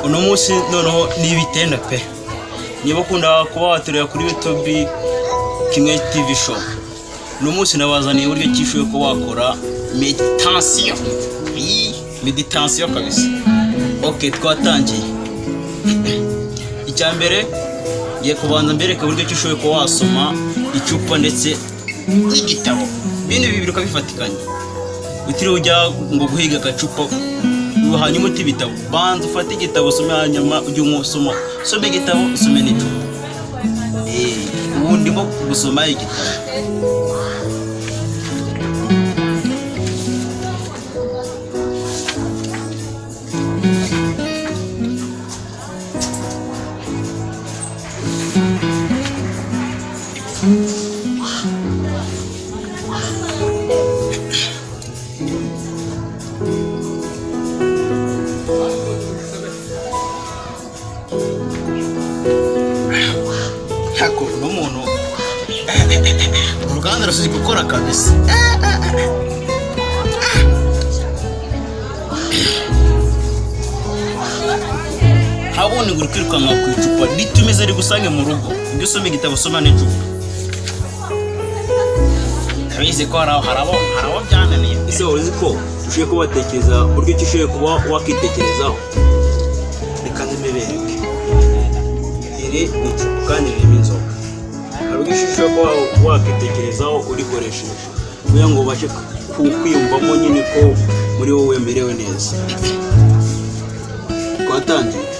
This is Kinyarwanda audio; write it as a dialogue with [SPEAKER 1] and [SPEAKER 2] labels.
[SPEAKER 1] uno munsi noneho n'ibitenda pe niba ukunda kuba watureba kuri YouTube kimwe TV show uno munsi nabazaniye uburyo kishuye ko wakora meditation kabisa. Okay, twatangiye icyambere ngiye kubanza mbereka uburyo kishuye ko wasoma icupa ndetse n'igitabo bindi bibiri ukabifatikanya utiriwe ujya ngo guhiga agacupa hanyuma uti bitabo banza ufate igitabo usome hanyuma ujye umusoma some igitabo usome n'icupa ubundi mo gusoma igitabo uruganda rusizi gukora kabisa. Habundi nguri kwirukanka ku icupa ritumeze ari gusange mu rugo ibyo usome igitabo usoma n'icupa ndabizi ko harabo byananiye. Ese uzi ko ushiye kubatekereza buryo kishoye kuba wakitekerezaho reka ndemereke iri ni icupa kandi ririmo inzoga abigishishwe ko wakitekerezaho urikoresheje kugira ngo ubashe kwiyumvamo nyine ko muri wowe merewe neza. Twatangiye